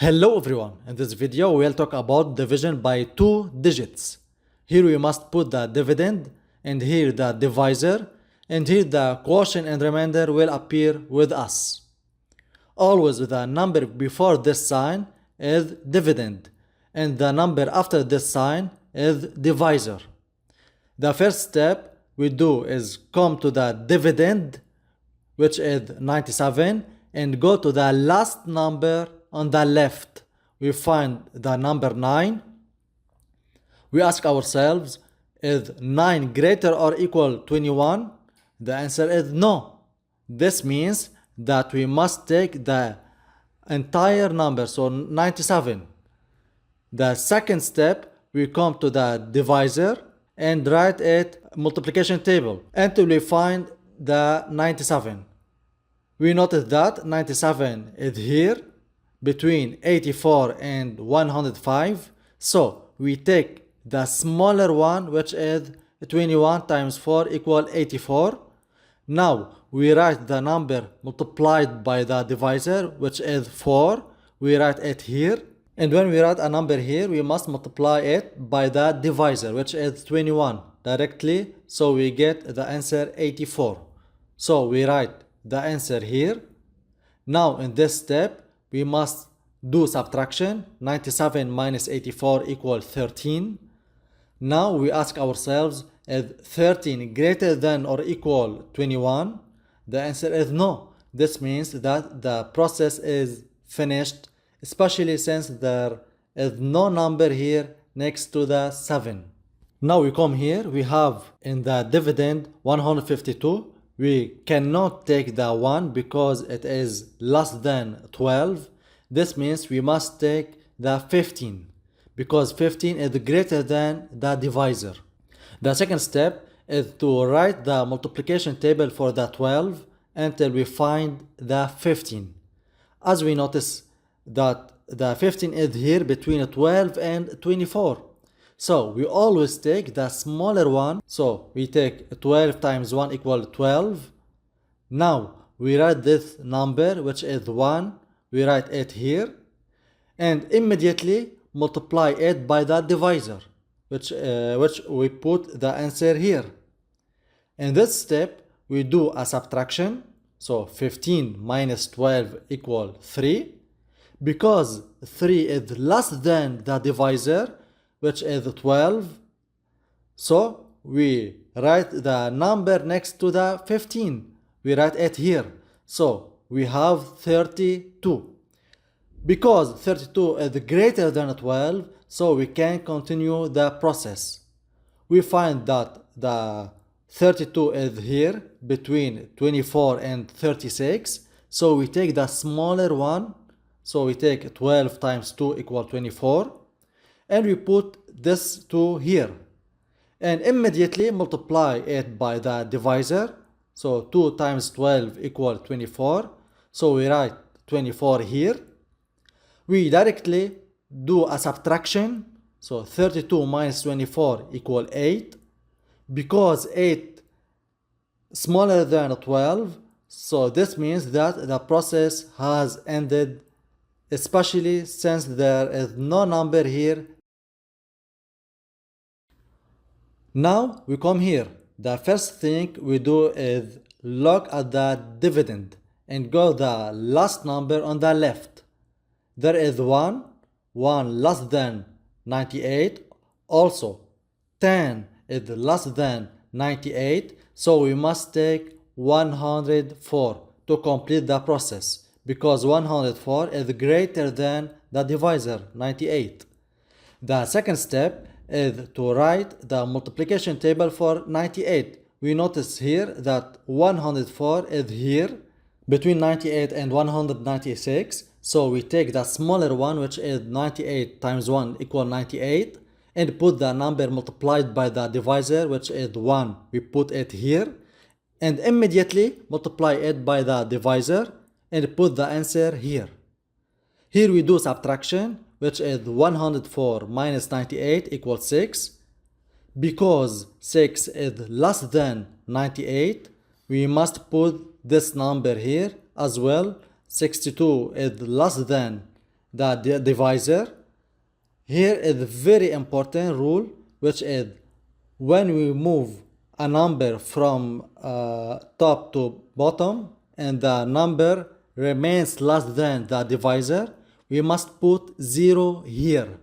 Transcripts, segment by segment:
Hello everyone, in this video we'll talk about division by two digits. Here we must put the dividend, and here the divisor, and here the quotient and remainder will appear with us. Always the number before this sign is dividend, and the number after this sign is divisor. The first step we do is come to the dividend, which is 97, and go to the last number on the left. We find the number 9. We ask ourselves, is 9 greater or equal 21? The answer is no. This means that we must take the entire number, so 97. The second step, we come to the divisor and write it multiplication table until we find the 97. We notice that 97 is here between 84 and 105. So we take the smaller one, which is 21 times 4 equal 84. Now we write the number multiplied by the divisor, which is 4. We write it here. And when we write a number here, we must multiply it by the divisor, which is 21 directly. So we get the answer 84. So we write the answer here. Now in this step, we must do subtraction. 97 minus 84 equals 13. Now we ask ourselves, is 13 greater than or equal 21? The answer is no. This means that the process is finished, especially since there is no number here next to the 7. Now we come here, we have in the dividend 152. We cannot take the 1 because it is less than 12. This means we must take the 15 because 15 is greater than the divisor. The second step is to write the multiplication table for the 12 until we find the 15. As we notice that the 15 is here between 12 and 24. So we always take the smaller one. So we take 12 times 1 equals 12. Now we write this number, which is 1. We write it here. And immediately multiply it by the divisor, which we put the answer here. In this step, we do a subtraction. So 15 minus 12 equals 3. Because 3 is less than the divisor, which is 12. So we write the number next to the 15. We write it here. So we have 32. Because 32 is greater than 12, so we can continue the process. We find that the 32 is here between 24 and 36. So we take the smaller one. So we take 12 times 2 equals 24. And we put this 2 here. And immediately multiply it by the divisor. So 2 times 12 equals 24. So we write 24 here. We directly do a subtraction. So 32 minus 24 equals 8. Because 8 smaller than 12. So this means that the process has ended, especially since there is no number here. Now we come here. The first thing we do is look at the dividend and go the last number on the left. There is 1 less than 98. Also 10 is less than 98. So we must take 104 to complete the process, because 104 is greater than the divisor 98. The second step is to write the multiplication table for 98. We notice here that 104 is here between 98 and 196. So we take the smaller one, which is 98 times 1 equals 98, and put the number multiplied by the divisor, which is 1. We put it here and immediately multiply it by the divisor and put the answer here. Here we do subtraction, which is 104 minus 98 equals 6. Because 6 is less than 98, we must put this number here as well. 62 is less than the divisor. Here is a very important rule, which is when we move a number from top to bottom and the number remains less than the divisor, we must put 0 here.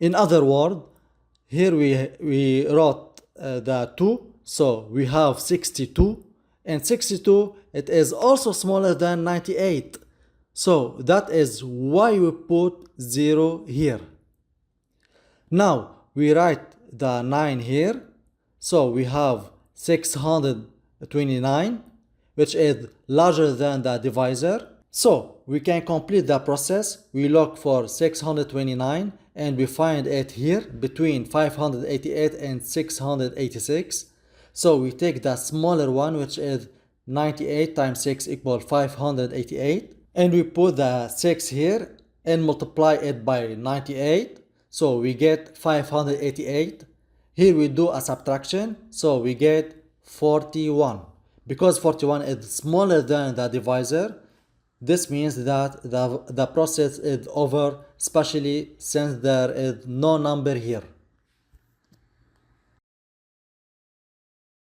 In other words, here we wrote the 2, so we have 62, and 62, it is also smaller than 98. So that is why we put 0 here. Now we write the 9 here, so we have 629, which is larger than the divisor. So we can complete the process. We look for 629 and we find it here between 588 and 686. So we take the smaller one, which is 98 times 6 equals 588, and we put the 6 here and multiply it by 98, so we get 588. Here we do a subtraction, so we get 41. Because 41 is smaller than the divisor, this means that the process is over, especially since there is no number here.